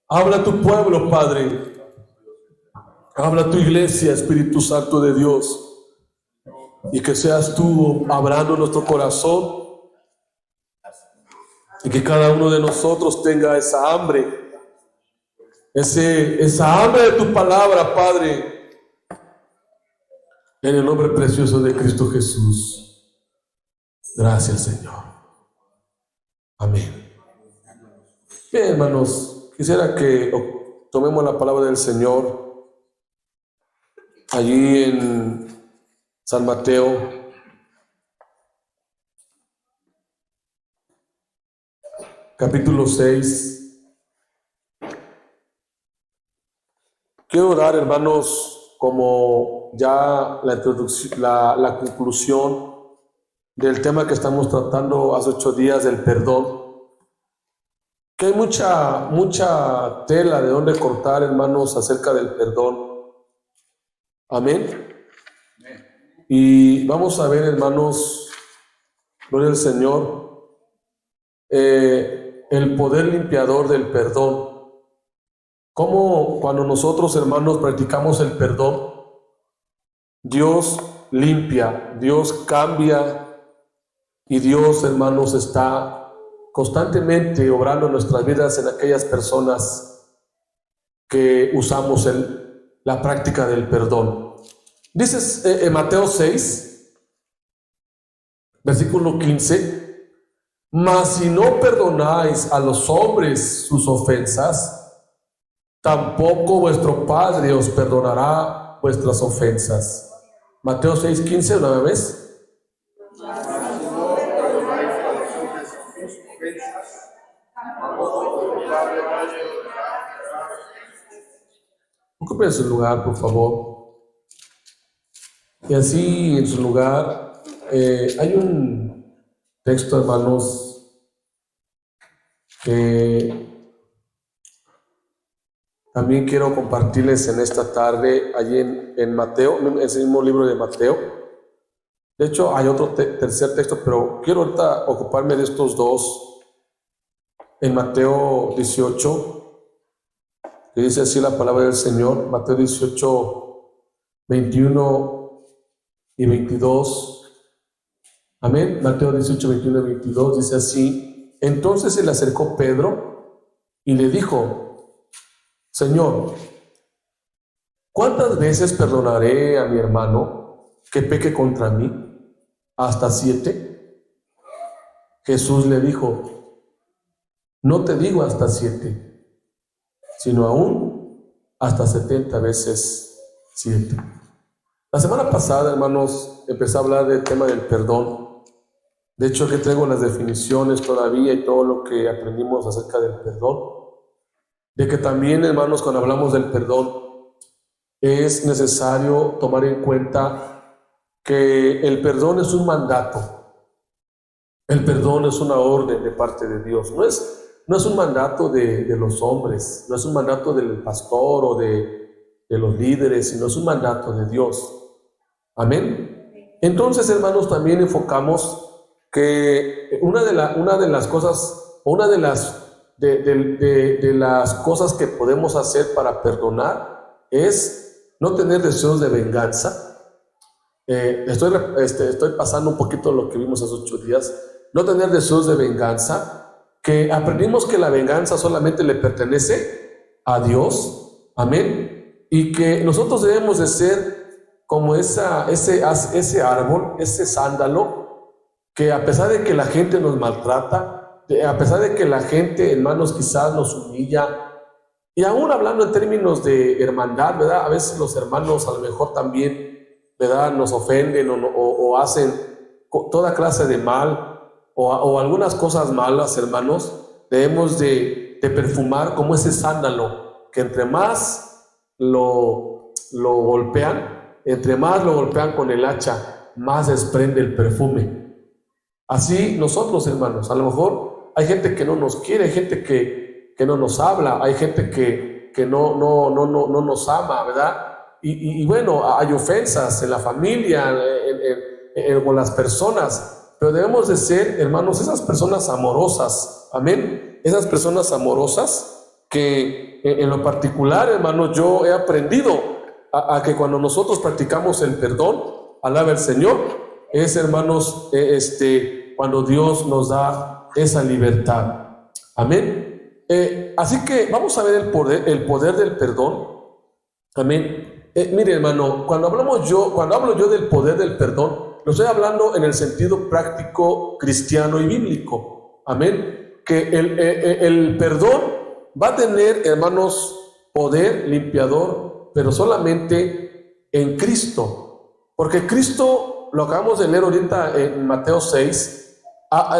Habla a tu pueblo, Padre. Habla a tu iglesia, Espíritu Santo de Dios. Y que seas tú hablando nuestro corazón. Y que cada uno de nosotros tenga esa hambre. Esa hambre de tu palabra, Padre. En el nombre precioso de Cristo Jesús. Gracias, Señor. Amén. Bien, hermanos, quisiera que tomemos la palabra del Señor allí en San Mateo, capítulo 6. Quiero dar, hermanos, como ya la introducción, la conclusión del tema que estamos tratando hace 8 días, del perdón. Que hay mucha tela de donde cortar, hermanos, acerca del perdón. Amén. Y vamos a ver, hermanos, gloria al Señor, el poder limpiador del perdón. Cómo cuando nosotros, hermanos, practicamos el perdón, Dios limpia, Dios cambia y Dios, hermanos, está constantemente obrando en nuestras vidas en aquellas personas que usamos la práctica del perdón. Dice en Mateo 6, versículo 15: mas si no perdonáis a los hombres sus ofensas, tampoco vuestro Padre os perdonará vuestras ofensas. Mateo 6, 15, una vez. Ocupen su lugar, por favor. Y así en su lugar hay un texto, hermanos, que también quiero compartirles en esta tarde, allí en Mateo, en ese mismo libro de Mateo. De hecho, hay otro tercer texto, pero quiero ahorita ocuparme de estos dos. En Mateo 18, que dice así la palabra del Señor, Mateo 18, 21 y 22. Amén. Mateo 18, 21 y 22 dice así: entonces se le acercó Pedro y le dijo: Señor, ¿cuántas veces perdonaré a mi hermano que peque contra mí? ¿Hasta 7? Jesús le dijo: no te digo hasta 7, sino aún hasta 70 veces 7. La semana pasada, hermanos, empecé a hablar del tema del perdón. De hecho, aquí traigo las definiciones todavía y todo lo que aprendimos acerca del perdón. De que también, hermanos, cuando hablamos del perdón, es necesario tomar en cuenta que el perdón es un mandato. El perdón es una orden de parte de Dios. No es un mandato de los hombres, no es un mandato del pastor o de los líderes, sino es un mandato de Dios. Amén. Entonces, hermanos, también enfocamos que una de las cosas, o una de las cosas que podemos hacer para perdonar es no tener deseos de venganza. Estoy pasando un poquito lo que vimos hace 8 días. No tener deseos de venganza, que aprendimos que la venganza solamente le pertenece a Dios. Amén. Y que nosotros debemos de ser como ese árbol, ese sándalo, que a pesar de que la gente nos maltrata, a pesar de que la gente, hermanos, quizás nos humilla, y aún hablando en términos de hermandad, ¿verdad? A veces los hermanos a lo mejor también, ¿verdad?, nos ofenden o hacen toda clase de mal, o algunas cosas malas, hermanos. Debemos de perfumar como ese sándalo, que entre más lo golpean con el hacha, más desprende el perfume. Así nosotros, hermanos, a lo mejor hay gente que no nos quiere, hay gente que no nos habla, hay gente que no nos ama, ¿verdad? Y bueno, hay ofensas en la familia, con las personas, pero debemos de ser, hermanos, esas personas amorosas. Amén. Esas personas amorosas que en lo particular, hermanos, yo he aprendido a que cuando nosotros practicamos el perdón, alaba el Señor, es, hermanos, cuando Dios nos da esa libertad. Amén. Así que vamos a ver el poder del perdón. Amén. Mire, hermano, cuando hablo yo del poder del perdón, lo estoy hablando en el sentido práctico, cristiano y bíblico. Amén. Que el perdón va a tener, hermanos, poder limpiador, pero solamente en Cristo. Porque Cristo, lo acabamos de leer ahorita en Mateo 6,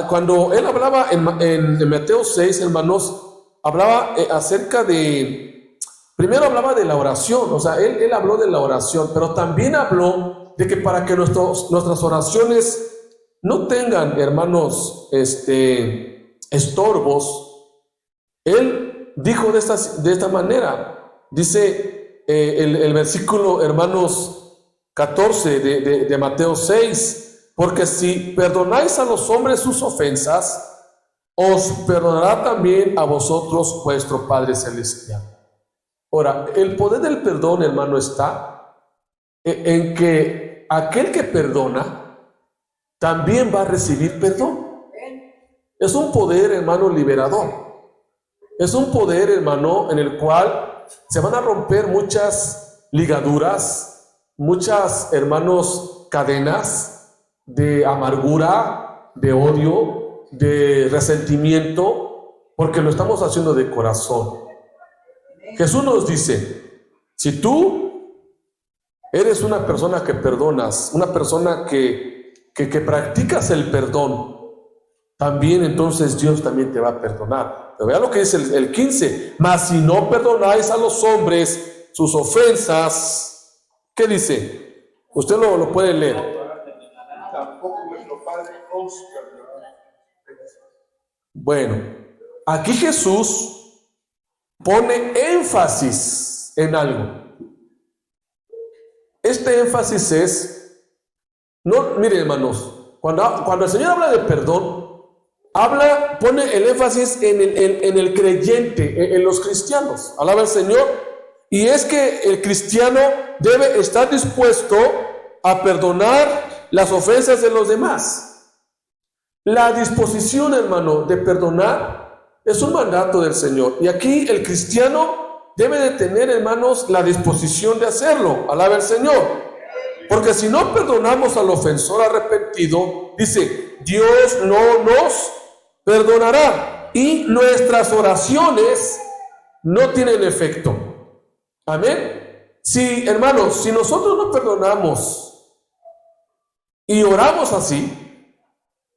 cuando él hablaba en Mateo 6, hermanos, hablaba acerca de, primero hablaba de la oración, o sea, él habló de la oración, pero también habló de que para que nuestras oraciones no tengan, hermanos, estorbos, él dijo de esta manera, dice el versículo, hermanos, 14 de Mateo 6, porque si perdonáis a los hombres sus ofensas, os perdonará también a vosotros vuestro Padre Celestial. Ahora, el poder del perdón, hermano, está en que aquel que perdona también va a recibir perdón. Es un poder, hermano, liberador. Es un poder, hermano, en el cual se van a romper muchas ligaduras, muchas, hermanos, cadenas de amargura, de odio, de resentimiento, porque lo estamos haciendo de corazón. Jesús nos dice, si tú eres una persona que perdonas, una persona que practicas el perdón, también entonces Dios también te va a perdonar. Pero vea lo que dice el 15, mas si no perdonáis a los hombres sus ofensas, ¿qué dice? Usted lo puede leer. Tampoco vuestro Padre os perdonará. Bueno, aquí Jesús pone énfasis en algo. Este énfasis es, no, miren, hermanos, cuando el Señor habla de perdón, pone el énfasis en el creyente, en los cristianos. Alaba al Señor. Y es que el cristiano debe estar dispuesto a perdonar las ofensas de los demás. La disposición, hermano, de perdonar es un mandato del Señor. Y aquí el cristiano debe de tener, hermanos, la disposición de hacerlo. Alaba al Señor. Porque si no perdonamos al ofensor arrepentido, dice, Dios no nos perdonará y nuestras oraciones no tienen efecto. Amén. Si, hermanos, si nosotros no perdonamos y oramos así,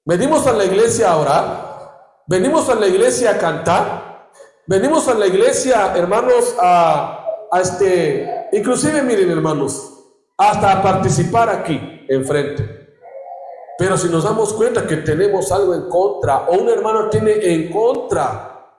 venimos a la iglesia a orar, venimos a la iglesia a cantar, venimos a la iglesia, hermanos, inclusive miren, hermanos, hasta a participar aquí enfrente. Pero si nos damos cuenta que tenemos algo en contra, o un hermano tiene en contra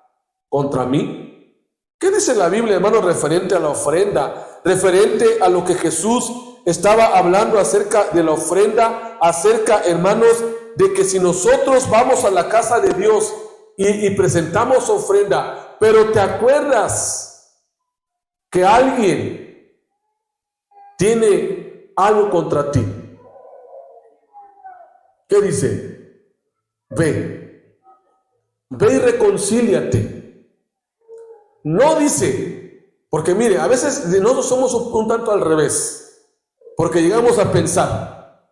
mí, ¿qué dice la Biblia, hermano, referente a la ofrenda? Referente a lo que Jesús estaba hablando acerca de la ofrenda, acerca, hermanos, de que si nosotros vamos a la casa de Dios y presentamos ofrenda, pero te acuerdas que alguien tiene algo contra ti, ¿qué dice? Ve y reconcíliate. No dice, porque mire, a veces nosotros somos un tanto al revés, porque llegamos a pensar,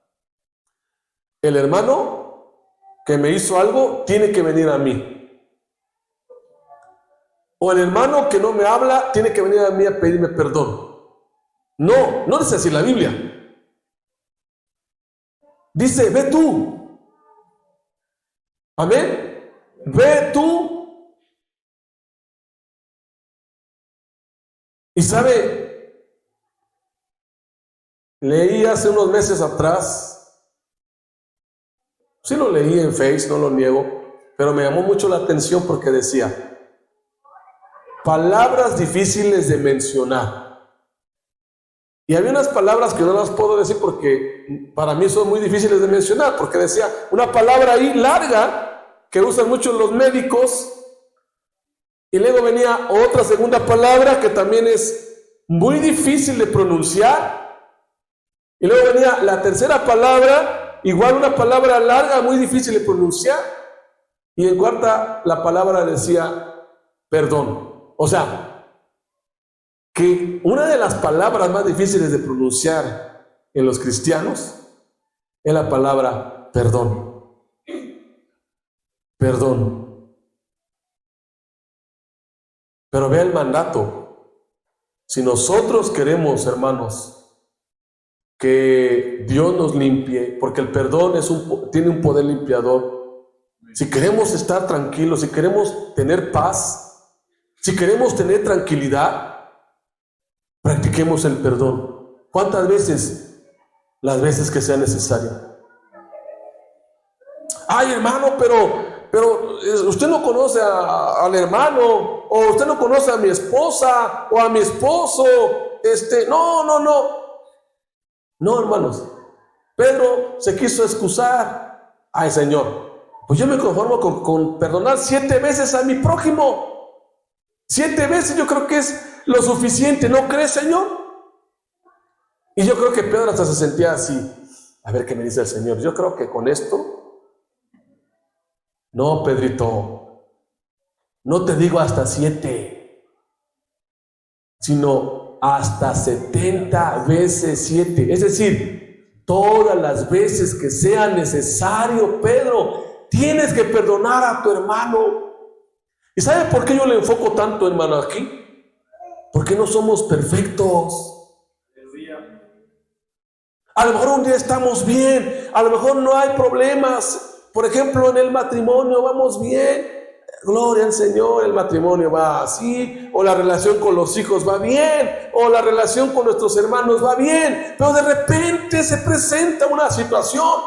el hermano que me hizo algo tiene que venir a mí, o el hermano que no me habla tiene que venir a mí a pedirme perdón. No dice así la Biblia. Dice, ve tú. Amén. Ve tú. Y sabe, leí hace unos meses atrás, sí lo leí en Face, no lo niego, pero me llamó mucho la atención porque decía, palabras difíciles de mencionar. Y había unas palabras que no las puedo decir porque para mí son muy difíciles de mencionar, porque decía una palabra ahí larga que usan mucho los médicos Y luego venía otra segunda palabra que también es muy difícil de pronunciar. Y luego venía la tercera palabra, igual una palabra larga, muy difícil de pronunciar. Y en cuarta, la palabra decía perdón. O sea, que una de las palabras más difíciles de pronunciar en los cristianos es la palabra perdón. Perdón. Pero vea el mandato. Si nosotros queremos, hermanos, que Dios nos limpie, porque el perdón tiene un poder limpiador. Si queremos estar tranquilos, si queremos tener paz, si queremos tener tranquilidad, practiquemos el perdón. ¿Cuántas veces? Las veces que sea necesario. Ay, hermano, pero usted no conoce al hermano, o usted no conoce a mi esposa o a mi esposo. No, hermanos. Pedro se quiso excusar. Ay, Señor, pues yo me conformo con perdonar 7 veces a mi prójimo. 7 veces yo creo que es lo suficiente, ¿no crees, Señor? Y yo creo que Pedro hasta se sentía así. A ver qué me dice el Señor. Yo creo que con esto, no, Pedrito, no te digo hasta 7, sino hasta 70 veces 7. Es decir, todas las veces que sea necesario, Pedro, tienes que perdonar a tu hermano. ¿Y sabe por qué yo le enfoco tanto, hermano, aquí? Porque no somos perfectos. A lo mejor un día estamos bien, a lo mejor no hay problemas. Por ejemplo, en el matrimonio vamos bien, gloria al Señor, el matrimonio va así, o la relación con los hijos va bien, o la relación con nuestros hermanos va bien, pero de repente se presenta una situación.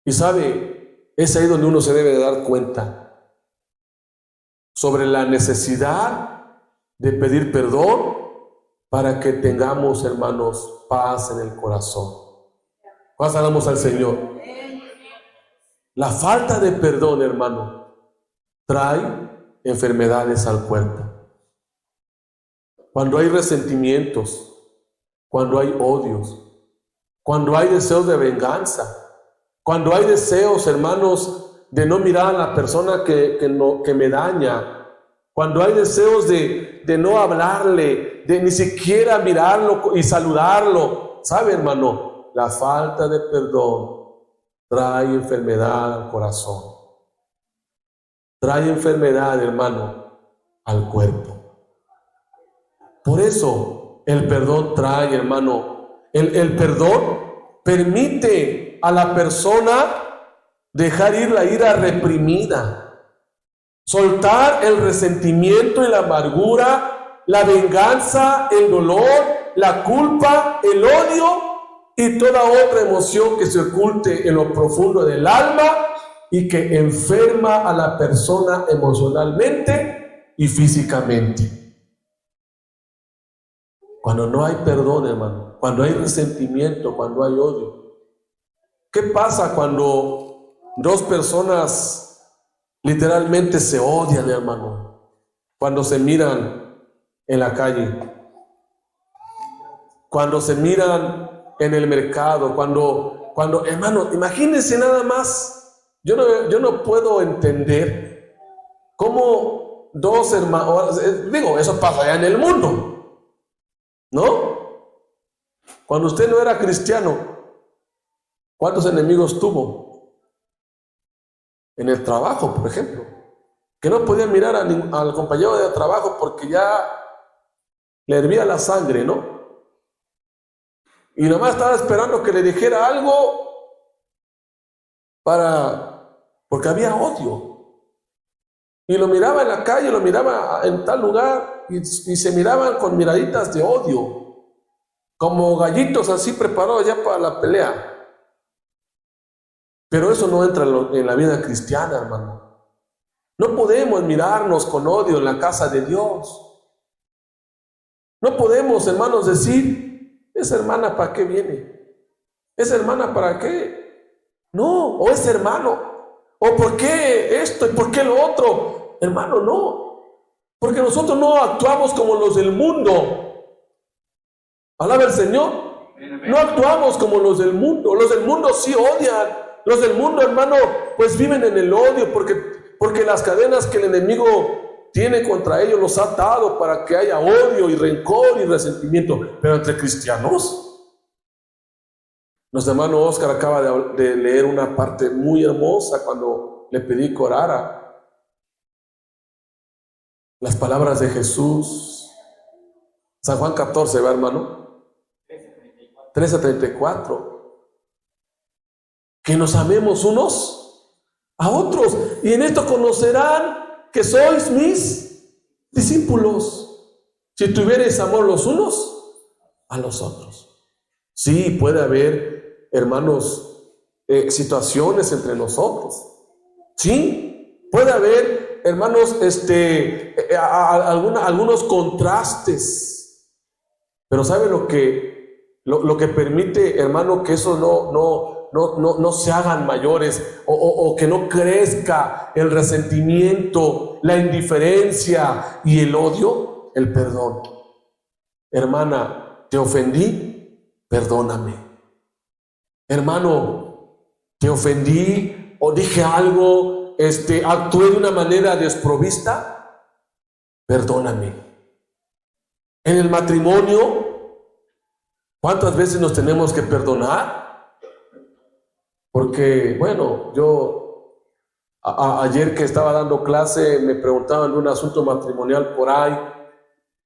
Y sabe, es ahí donde uno se debe de dar cuenta sobre la necesidad de pedir perdón para que tengamos, hermanos, paz en el corazón. Pasamos al Señor. La falta de perdón, hermano, trae enfermedades al cuerpo. Cuando hay resentimientos, cuando hay odios, cuando hay deseos de venganza, cuando hay deseos, hermanos, de no mirar a la persona que me daña, cuando hay deseos de no hablarle, de ni siquiera mirarlo y saludarlo, ¿sabe, hermano? La falta de perdón trae enfermedad al corazón. Trae enfermedad, hermano, al cuerpo. Por eso el perdón trae, hermano, el perdón permite a la persona dejar ir la ira reprimida, soltar el resentimiento y la amargura, la venganza, el dolor, la culpa, el odio y toda otra emoción que se oculte en lo profundo del alma y que enferma a la persona emocionalmente y físicamente. Cuando no hay perdón, hermano, cuando hay resentimiento, cuando hay odio. ¿Qué pasa cuando dos personas literalmente se odian, hermano? Cuando se miran en la calle, cuando se miran en el mercado, cuando hermano, imagínense nada más. Yo no puedo entender cómo dos hermanos, digo, eso pasa allá en el mundo, ¿no? Cuando usted no era cristiano, ¿cuántos enemigos tuvo? En el trabajo, por ejemplo, que no podía mirar al compañero de trabajo porque ya le hervía la sangre, ¿no? Y nomás estaba esperando que le dijera algo porque había odio. Y lo miraba en la calle, lo miraba en tal lugar y se miraban con miraditas de odio, como gallitos así preparados ya para la pelea. Pero eso no entra en la vida cristiana, hermano. No podemos mirarnos con odio en la casa de Dios. No podemos, hermanos, decir: ¿esa hermana para qué viene? ¿Esa hermana para qué? No, o ese hermano. o ¿por qué esto y por qué lo otro? Hermano, no, porque nosotros no actuamos como los del mundo. Alaba el Señor. No actuamos como los del mundo. Los del mundo sí odian. Los del mundo, hermano, pues viven en el odio porque las cadenas que el enemigo tiene contra ellos los ha atado para que haya odio y rencor y resentimiento. Pero entre cristianos, nuestro hermano Oscar acaba de leer una parte muy hermosa cuando le pedí que orara. Las palabras de Jesús. San Juan 14, ¿va, hermano? 13:34. Que nos amemos unos a otros, y en esto conocerán que sois mis discípulos, si tuviereis amor los unos a los otros. Sí, puede haber, hermanos, situaciones entre nosotros. Sí, puede haber, hermanos, algunos contrastes. Pero ¿sabe lo que permite, hermano, que eso no se hagan mayores, o que no crezca el resentimiento, la indiferencia y el odio? El perdón. Hermana, ¿te ofendí? Perdóname. Hermano, ¿te ofendí o dije algo, actué de una manera desprovista? Perdóname. En el matrimonio, ¿cuántas veces nos tenemos que perdonar? Porque, bueno, yo ayer que estaba dando clase me preguntaban de un asunto matrimonial por ahí,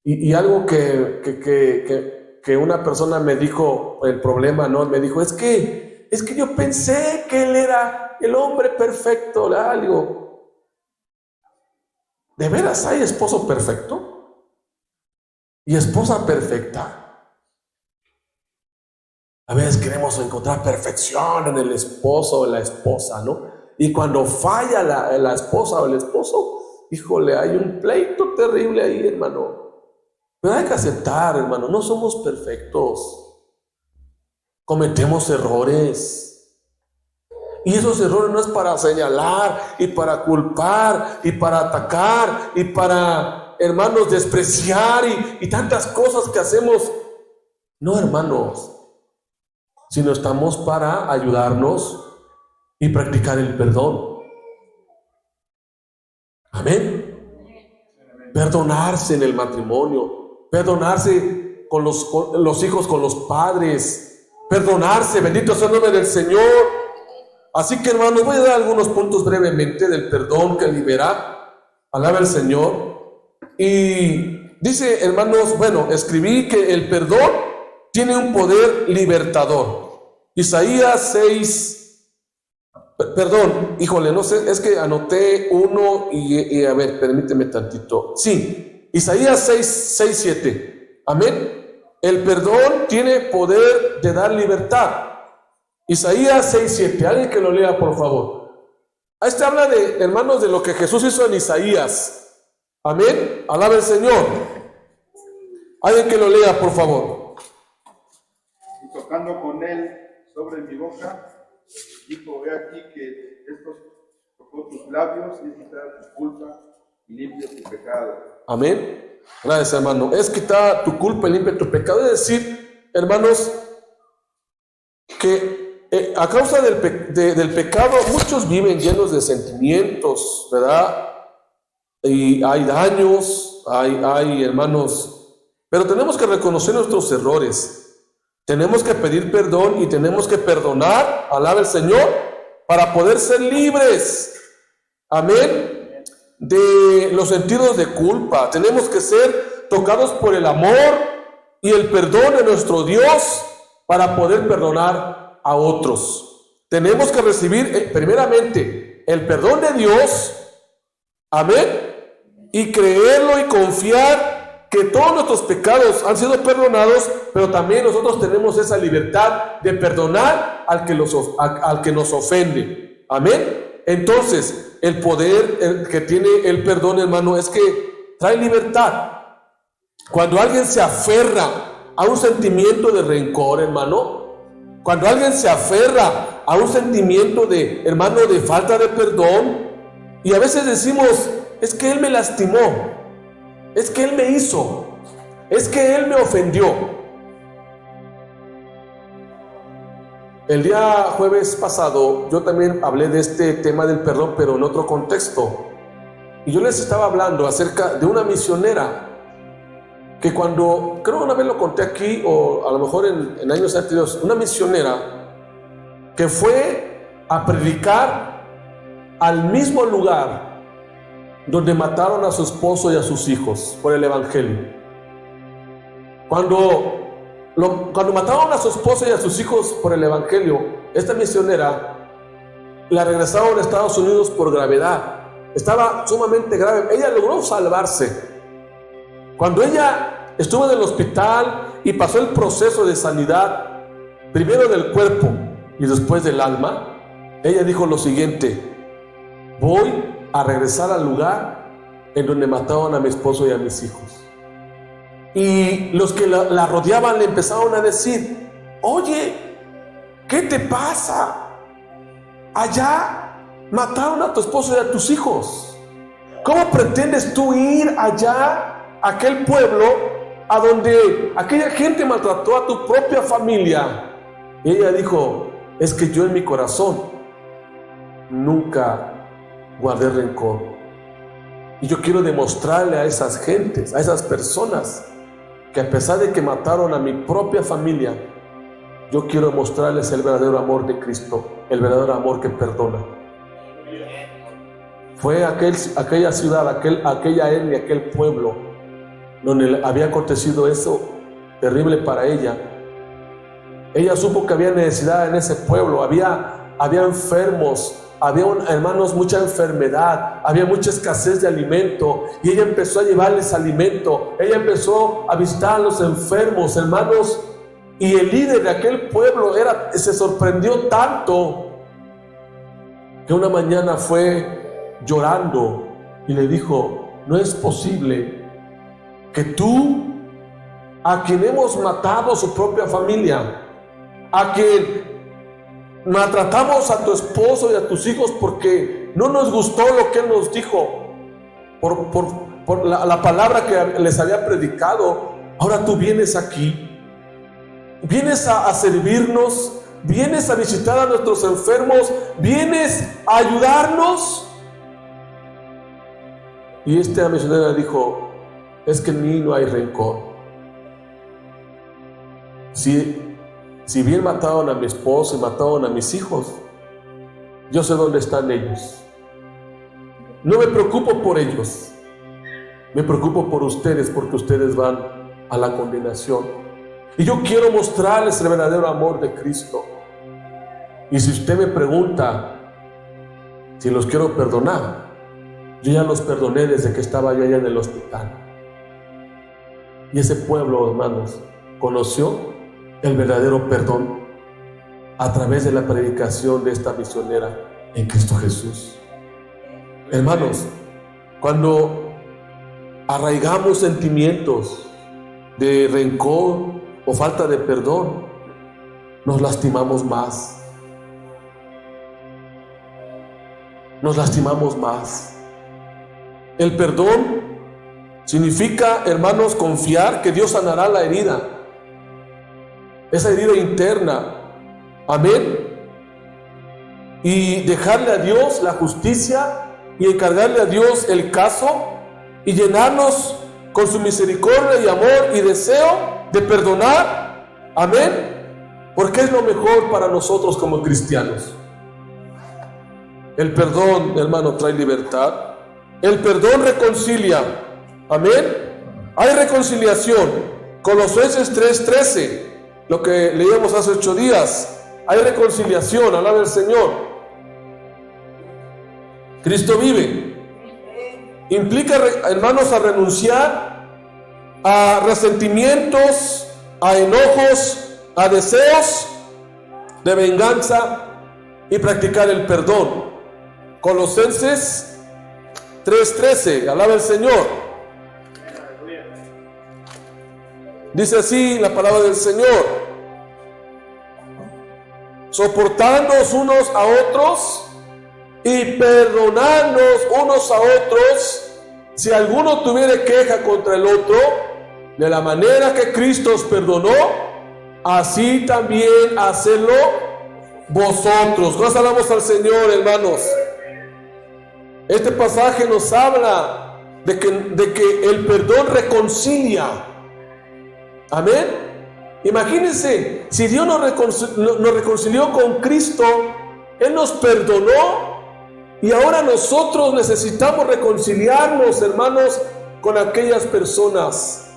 y algo que una persona me dijo, el problema, ¿no? Me dijo, es que yo pensé que él era el hombre perfecto. Le digo, ¿de veras hay esposo perfecto y esposa perfecta? A veces queremos encontrar perfección en el esposo o en la esposa, ¿no? Y cuando falla la esposa o el esposo, híjole, hay un pleito terrible ahí, hermano. Pero hay que aceptar, hermano, no somos perfectos. Cometemos errores. Y esos errores no es para señalar y para culpar y para atacar y para, hermanos, despreciar y tantas cosas que hacemos. No, hermanos, sino estamos para ayudarnos y practicar el perdón. Amén. Perdonarse en el matrimonio, perdonarse con los hijos, con los padres, perdonarse, bendito sea el nombre del Señor. Así que, hermanos, voy a dar algunos puntos brevemente del perdón que libera. Alaba el Señor. Y dice, hermanos, bueno, escribí que el perdón tiene un poder libertador. Isaías 6, perdón, híjole, no sé, es que anoté uno y a ver, permíteme tantito. Sí, Isaías 6:7. Amén. El perdón tiene poder de dar libertad. Isaías 6:7. Alguien que lo lea, por favor. Ahí se habla de, hermanos, de lo que Jesús hizo en Isaías. Amén. Alaba el Señor. Alguien que lo lea, por favor. Y tocando con él sobre mi boca, dijo, he aquí que estos tocó tus labios, y es quitar tu culpa y limpia tu pecado. Amén. Gracias, hermano. Es quitar tu culpa y limpia tu pecado. Es decir, hermanos, que a causa del pecado muchos viven llenos de sentimientos, ¿verdad? Y hay daños, hay hermanos, pero tenemos que reconocer nuestros errores. Tenemos que pedir perdón y tenemos que perdonar, alaba el Señor, para poder ser libres, amén, de los sentidos de culpa. Tenemos que ser tocados por el amor y el perdón de nuestro Dios para poder perdonar a otros. Tenemos que recibir primeramente el perdón de Dios, amén, y creerlo y confiar que todos nuestros pecados han sido perdonados, pero también nosotros tenemos esa libertad de perdonar al que nos ofende. Amén. Entonces, el poder que tiene el perdón, hermano, es que trae libertad. Cuando alguien se aferra a un sentimiento de rencor, hermano, Cuando alguien se aferra a un sentimiento de, hermano, de falta de perdón, y a veces decimos, es que él me lastimó, es que él me hizo, es que él me ofendió. El día jueves pasado yo también hablé de este tema del perdón, pero en otro contexto. Y yo les estaba hablando acerca de una misionera que cuando, creo una vez lo conté aquí o a lo mejor en años anteriores, una misionera que fue a predicar al mismo lugar donde mataron a su esposo y a sus hijos por el evangelio. Cuando mataron a su esposo y a sus hijos por el evangelio, esta misionera la regresaron a Estados Unidos por gravedad. Estaba sumamente grave. Ella logró salvarse. Cuando ella estuvo en el hospital y pasó el proceso de sanidad, primero del cuerpo y después del alma, ella dijo lo siguiente: voy a regresar al lugar en donde mataron a mi esposo y a mis hijos. Y los que la rodeaban le empezaron a decir: oye, ¿qué te pasa? Allá mataron a tu esposo y a tus hijos. ¿Cómo pretendes tú ir allá a aquel pueblo a donde aquella gente maltrató a tu propia familia? Y ella dijo: es que yo en mi corazón nunca guardé rencor. Y yo quiero demostrarle a esas gentes, a esas personas, que a pesar de que mataron a mi propia familia, yo quiero mostrarles el verdadero amor de Cristo, el verdadero amor que perdona. Fue aquella ciudad, aquella etnia, aquel pueblo donde había acontecido eso terrible para ella. Ella supo que había necesidad en ese pueblo, había enfermos, había, hermanos, mucha enfermedad, había mucha escasez de alimento, y ella empezó a llevarles alimento. Ella empezó a visitar a los enfermos, hermanos, y el líder de aquel pueblo se sorprendió tanto que una mañana fue llorando y le dijo: no es posible que tú, a quien hemos matado su propia familia, a quien maltratamos a tu esposo y a tus hijos porque no nos gustó lo que él nos dijo por la palabra que les había predicado, ahora tú vienes aquí, vienes a servirnos, vienes a visitar a nuestros enfermos, vienes a ayudarnos? Y esta misionera dijo: es que en mí no hay rencor. Si bien mataron a mi esposo y mataron a mis hijos, yo sé dónde están ellos. No me preocupo por ellos, me preocupo por ustedes, porque ustedes van a la condenación. Y yo quiero mostrarles el verdadero amor de Cristo. Y si usted me pregunta si los quiero perdonar, yo ya los perdoné desde que estaba yo allá en el hospital. Y ese pueblo, hermanos, conoció el verdadero perdón a través de la predicación de esta misionera en Cristo Jesús. Hermanos, cuando arraigamos sentimientos de rencor o falta de perdón, nos lastimamos más. Nos lastimamos más. El perdón significa, hermanos, confiar que Dios sanará la herida, esa herida interna, amén, y dejarle a Dios la justicia y encargarle a Dios el caso y llenarnos con su misericordia y amor y deseo de perdonar, amén, porque es lo mejor para nosotros como cristianos. El perdón, hermano, trae libertad. El perdón reconcilia, amén. Hay reconciliación. Colosenses 3:13, lo que leíamos hace 8 días. Hay reconciliación, alaba el Señor. Cristo vive. Implica, hermanos, a renunciar a resentimientos, a enojos, a deseos de venganza y practicar el perdón. Colosenses 3:13, alaba el Señor. Dice así la palabra del Señor: soportándonos unos a otros y perdonándonos unos a otros, si alguno tuviere queja contra el otro, de la manera que Cristo os perdonó, así también hacedlo vosotros. Gracias alabamos al Señor, hermanos. Este pasaje nos habla de que el perdón reconcilia. Amén. Imagínense, si Dios nos reconcilió con Cristo, Él nos perdonó, y ahora nosotros necesitamos reconciliarnos, hermanos, con aquellas personas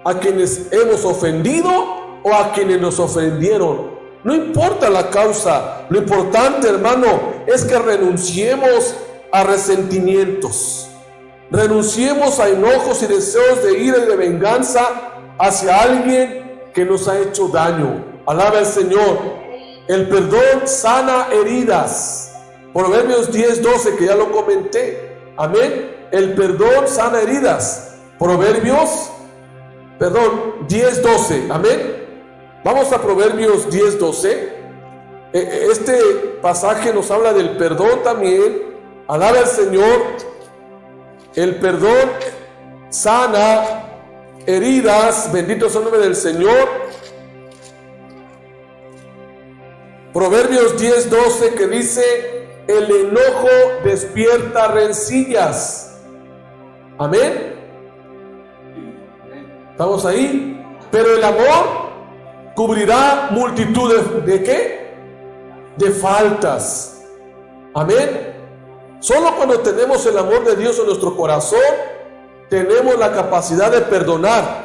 a quienes hemos ofendido o a quienes nos ofendieron. No importa la causa, lo importante, hermano, es que renunciemos a resentimientos, renunciemos a enojos y deseos de ira y de venganza hacia alguien que nos ha hecho daño. Alaba al Señor. El perdón sana heridas. Proverbios 10:12, que ya lo comenté. Amén. El perdón sana heridas. Proverbios 10:12. Amén. Vamos a Proverbios 10:12. Este pasaje nos habla del perdón también. Alaba al Señor. El perdón sana heridas. Bendito sea el nombre del Señor. Proverbios 10:12, que dice: el enojo despierta rencillas. Amén. ¿Estamos ahí? Pero el amor cubrirá multitud ¿de qué? De faltas. Amén. Solo cuando tenemos el amor de Dios en nuestro corazón, tenemos la capacidad de perdonar.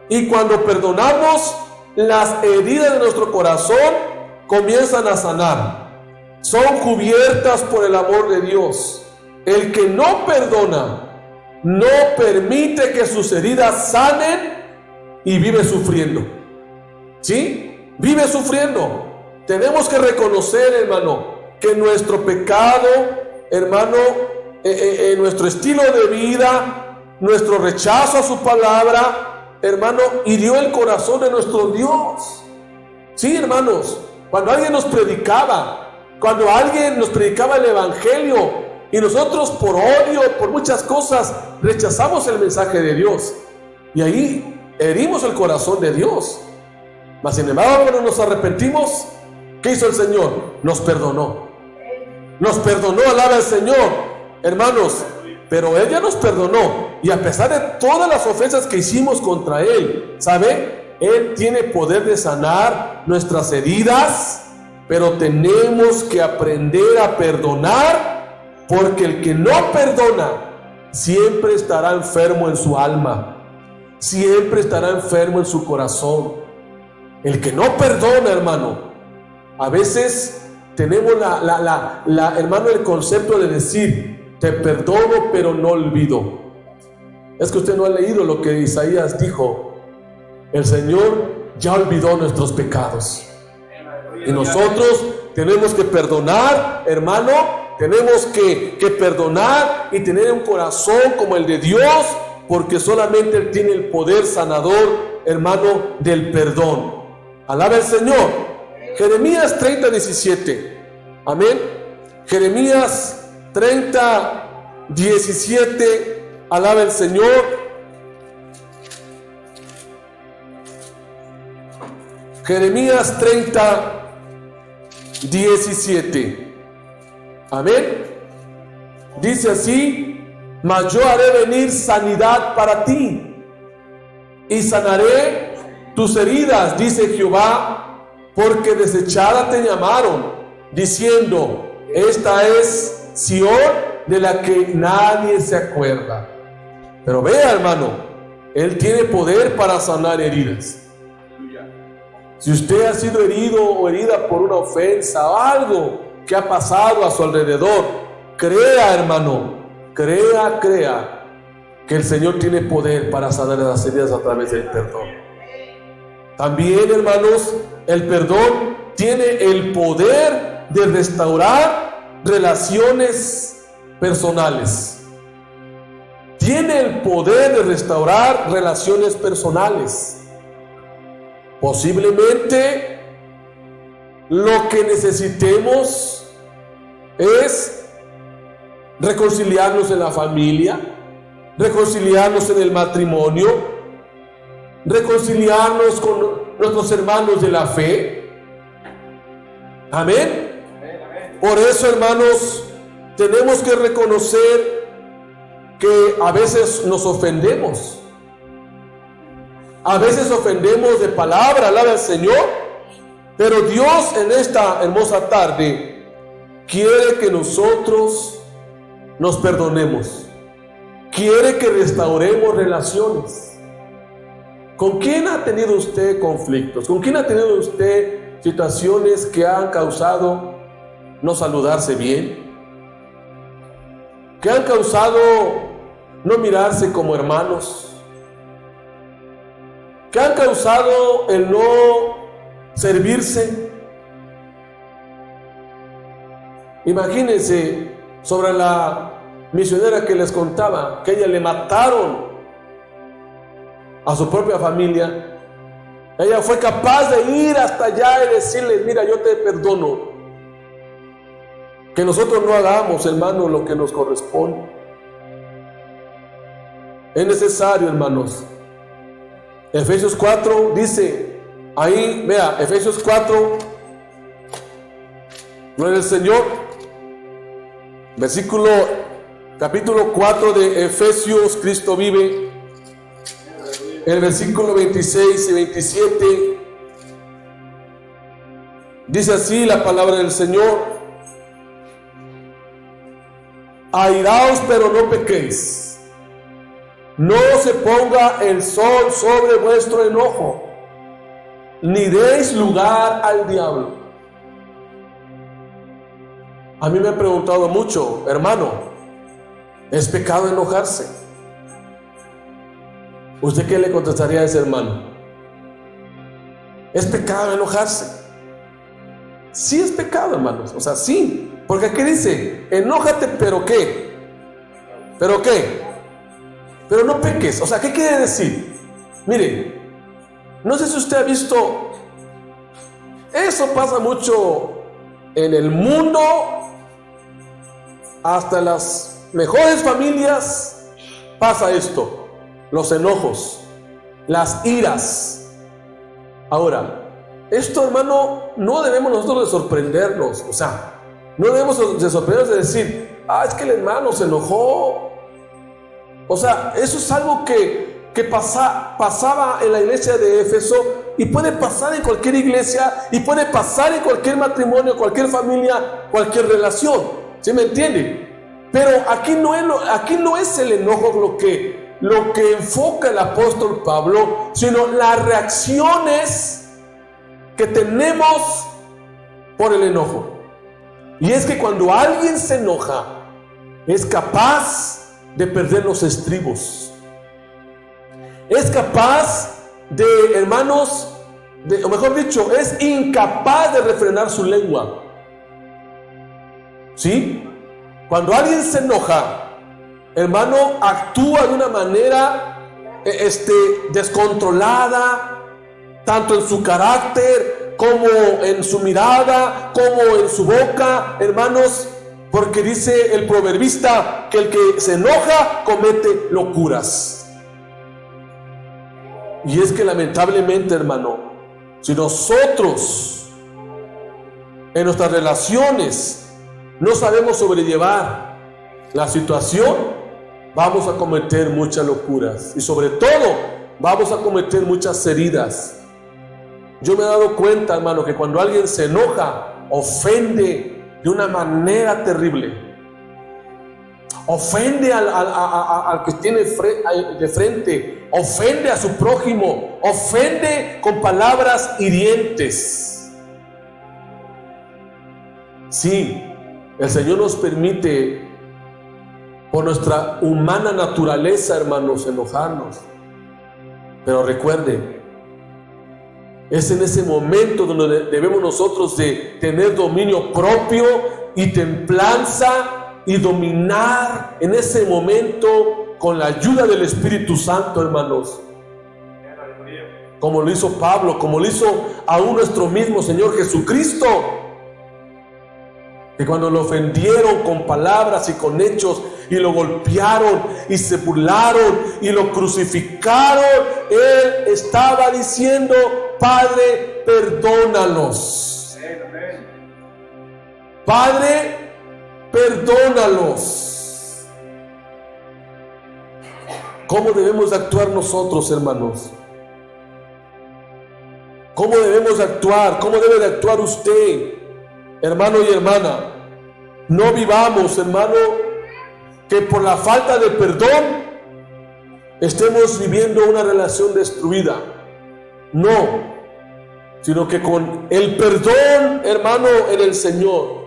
Y cuando perdonamos, las heridas de nuestro corazón comienzan a sanar. Son cubiertas por el amor de Dios. El que no perdona, no permite que sus heridas sanen y vive sufriendo. ¿Sí? Vive sufriendo. Tenemos que reconocer, hermano, que nuestro pecado, hermano, nuestro estilo de vida, nuestro rechazo a su palabra, hermano, hirió el corazón de nuestro Dios. Sí, hermanos, cuando alguien nos predicaba, cuando alguien nos predicaba el evangelio y nosotros por odio, por muchas cosas, rechazamos el mensaje de Dios, y ahí herimos el corazón de Dios. Mas sin embargo, cuando nos arrepentimos, ¿qué hizo el Señor? Nos perdonó. Nos perdonó, alaba al Señor, hermanos. Pero Él ya nos perdonó, y a pesar de todas las ofensas que hicimos contra Él, ¿sabe? Él tiene poder de sanar nuestras heridas. Pero tenemos que aprender a perdonar, porque el que no perdona siempre estará enfermo en su alma, siempre estará enfermo en su corazón. El que no perdona, hermano, a veces tenemos hermano, el concepto de decir: te perdono pero no olvido. Es que usted no ha leído lo que Isaías dijo: el Señor ya olvidó nuestros pecados. Y nosotros tenemos que perdonar, hermano. Tenemos que perdonar y tener un corazón como el de Dios, porque solamente Él tiene el poder sanador, hermano, del perdón. Alaba al Señor. Jeremías 30:17. Amén. Jeremías 30:17. Alaba al Señor. Jeremías 30:17. Amén. Dice así: mas yo haré venir sanidad para ti y sanaré tus heridas, dice Jehová, porque desechada te llamaron, diciendo: esta es Sión, de la que nadie se acuerda. Pero vea, hermano, Él tiene poder para sanar heridas. Si usted ha sido herido o herida por una ofensa o algo que ha pasado a su alrededor, crea, hermano, crea que el Señor tiene poder para sanar las heridas a través del perdón. También, hermanos, el perdón tiene el poder de restaurar relaciones personales. Tiene el poder de restaurar relaciones personales. Posiblemente lo que necesitemos es reconciliarnos en la familia, reconciliarnos en el matrimonio, reconciliarnos con nuestros hermanos de la fe. Amén. Por eso, hermanos, tenemos que reconocer que a veces nos ofendemos. A veces ofendemos de palabra, alaba al Señor. Pero Dios en esta hermosa tarde quiere que nosotros nos perdonemos. Quiere que restauremos relaciones. ¿Con quién ha tenido usted conflictos? ¿Con quién ha tenido usted situaciones que han causado no saludarse bien? ¿Que han causado no mirarse como hermanos? ¿Que han causado el no servirse? Imagínense sobre la misionera que les contaba, que ella le mataron a su propia familia. Ella fue capaz de ir hasta allá y decirles: mira, yo te perdono. Que nosotros no hagamos, hermanos, lo que nos corresponde. Es necesario, hermanos. Efesios 4 dice, ahí, vea, Efesios 4, gloria al Señor, capítulo 4 de Efesios, Cristo vive, el versículo 26 y 27, dice así la palabra del Señor: airaos, pero no pequéis. No se ponga el sol sobre vuestro enojo, ni deis lugar al diablo. A mí me han preguntado mucho, hermano, ¿es pecado enojarse? ¿Usted qué le contestaría a ese hermano? ¿Es pecado enojarse? Sí es pecado, hermanos, o sea, sí, porque aquí dice, enójate, pero ¿qué? ¿Pero qué? Pero no peques. O sea, ¿qué quiere decir? Mire, no sé si usted ha visto, eso pasa mucho en el mundo, hasta en las mejores familias pasa esto, los enojos, las iras. Ahora, esto, hermano, no debemos nosotros de sorprendernos, o sea, no debemos de sorprendernos de decir, es que el hermano se enojó. O sea, eso es algo que pasaba en la iglesia de Éfeso y puede pasar en cualquier iglesia y puede pasar en cualquier matrimonio, cualquier familia, cualquier relación. ¿Sí me entiende? Pero aquí no es el enojo lo que enfoca el apóstol Pablo, sino las reacciones que tenemos por el enojo. Y es que cuando alguien se enoja, es capaz de perder los estribos. Es capaz de, hermanos, o mejor dicho, es incapaz de refrenar su lengua. ¿Sí? Cuando alguien se enoja, hermano, actúa de una manera descontrolada, tanto en su carácter, como en su mirada, como en su boca, hermanos. Porque dice el proverbista que el que se enoja comete locuras. Y es que lamentablemente, hermano, si nosotros en nuestras relaciones no sabemos sobrellevar la situación, vamos a cometer muchas locuras y sobre todo vamos a cometer muchas heridas. Yo me he dado cuenta, hermano, que cuando alguien se enoja, ofende de una manera terrible. Ofende al que tiene de frente, ofende a su prójimo, ofende con palabras hirientes. Sí, el Señor nos permite, por nuestra humana naturaleza, hermanos, enojarnos. Pero recuerden, es en ese momento donde debemos nosotros de tener dominio propio y templanza y dominar en ese momento con la ayuda del Espíritu Santo, hermanos. como lo hizo Pablo, como lo hizo aún nuestro mismo Señor Jesucristo, que cuando lo ofendieron con palabras y con hechos, y lo golpearon y se burlaron y lo crucificaron, Él estaba diciendo: Padre, perdónalos. Padre, perdónalos. ¿Cómo debemos de actuar nosotros, hermanos? ¿Cómo debemos de actuar? ¿Cómo debe de actuar usted, hermano y hermana? No vivamos, hermano, que por la falta de perdón estemos viviendo una relación destruida. No, sino que con el perdón, hermano, en el Señor,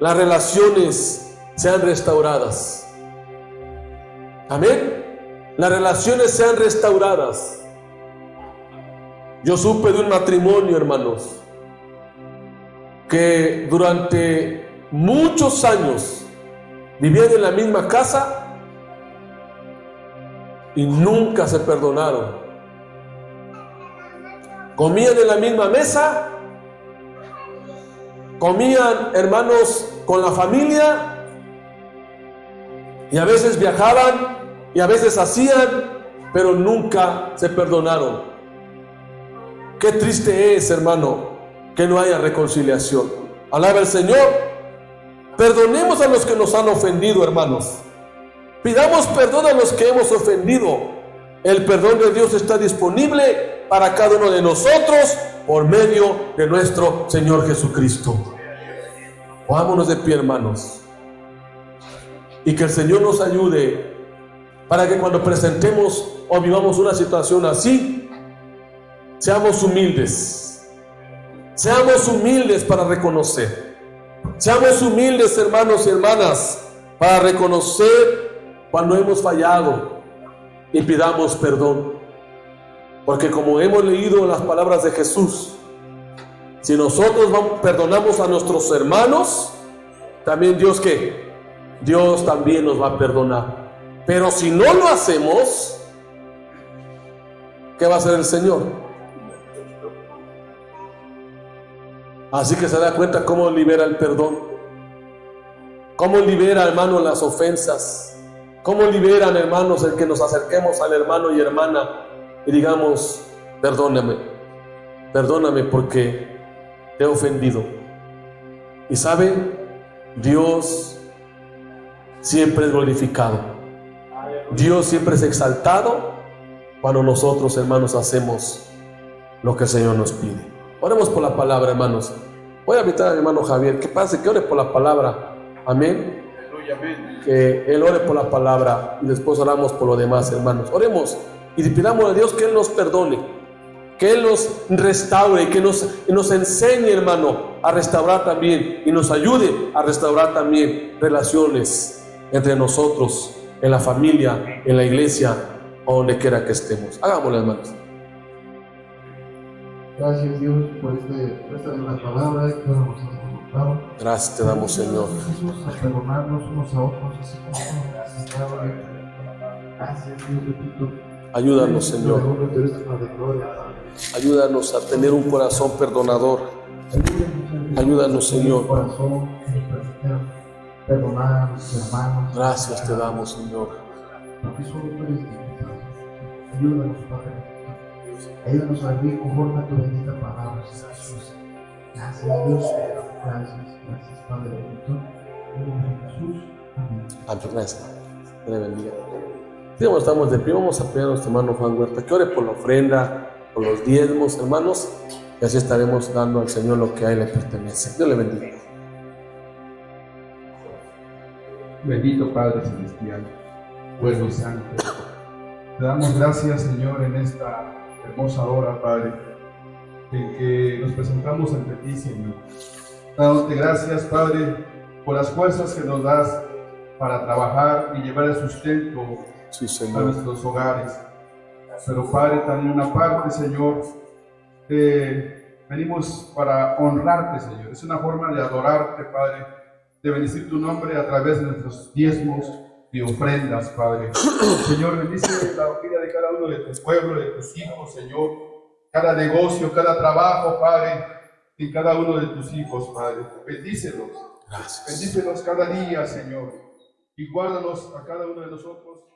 las relaciones sean restauradas. Amén. Las relaciones sean restauradas. Yo supe de un matrimonio, hermanos, que durante muchos años vivían en la misma casa y nunca se perdonaron. Comían en la misma mesa, comían, hermanos, con la familia, y a veces viajaban y a veces hacían, pero nunca se perdonaron. Qué triste es, hermano, que no haya reconciliación. Alaba al Señor. Perdonemos a los que nos han ofendido, hermanos. Pidamos perdón a los que hemos ofendido. El perdón de Dios está disponible para cada uno de nosotros por medio de nuestro Señor Jesucristo. Pongámonos de pie, hermanos, y que el Señor nos ayude para que cuando presentemos o vivamos una situación así, seamos humildes. Seamos humildes para reconocer. Seamos humildes, hermanos y hermanas, para reconocer cuando hemos fallado y pidamos perdón. Porque como hemos leído las palabras de Jesús, si nosotros perdonamos a nuestros hermanos, también Dios, ¿qué? Dios también nos va a perdonar. Pero si no lo hacemos, ¿qué va a hacer el Señor? Así que se da cuenta cómo libera el perdón, cómo libera, hermano, las ofensas, cómo liberan, hermanos, el que nos acerquemos al hermano y hermana y digamos: perdóname, perdóname porque te he ofendido. Y saben, Dios siempre es glorificado, Dios siempre es exaltado cuando nosotros, hermanos, hacemos lo que el Señor nos pide. Oremos por la palabra, hermanos. Voy a invitar al hermano Javier que pase, que ore por la palabra. Amén. Que él ore por la palabra y después oramos por lo demás, hermanos. Oremos y pidamos a Dios que Él nos perdone, que Él nos restaure, que nos enseñe, hermano, a restaurar también y nos ayude a restaurar también relaciones entre nosotros, en la familia, en la iglesia o donde quiera que estemos. Hagámoslo, hermanos. Gracias, Dios, por esta nueva palabra que ahora nos has comentado. Gracias te damos, Señor. Jesús, a perdonarnos unos a otros, así como tú has estado. Gracias, Dios, repito. Ayúdanos, Señor. Ayúdanos a tener un corazón perdonador. Ayúdanos, Señor. Perdonar a nuestros hermanos. Gracias te damos, Señor. Porque solo tú eres Dios. Ayúdanos, Padre. Ayúdanos a vivir conforme a tu bendita palabra, Jesús. Gracias, Dios. Gracias, Padre bendito. En el nombre de Jesús. Amén. Amén. Gracias. Que le bendiga. Digamos, estamos de pie. Vamos a pedir a nuestro hermano Juan Huerta que ore por la ofrenda, por los diezmos, hermanos, y así estaremos dando al Señor lo que a Él le pertenece. Dios le bendiga. Bendito Padre Celestial, bueno y santo, te damos gracias, Señor, en esta hermosa hora, Padre, en que nos presentamos ante ti, Señor. Dándote gracias, Padre, por las fuerzas que nos das para trabajar y llevar el sustento a nuestros hogares. Pero, Padre, también una parte, Señor, venimos para honrarte, Señor. Es una forma de adorarte, Padre, de bendecir tu nombre a través de nuestros diezmos y ofrendas, Padre. Señor, bendice la vida de cada uno de tu pueblo, de tus hijos, Señor. cada negocio, cada trabajo, Padre, en cada uno de tus hijos, Padre. Bendícelos. Gracias. Bendícelos cada día, Señor. Y guárdanos a cada uno de nosotros.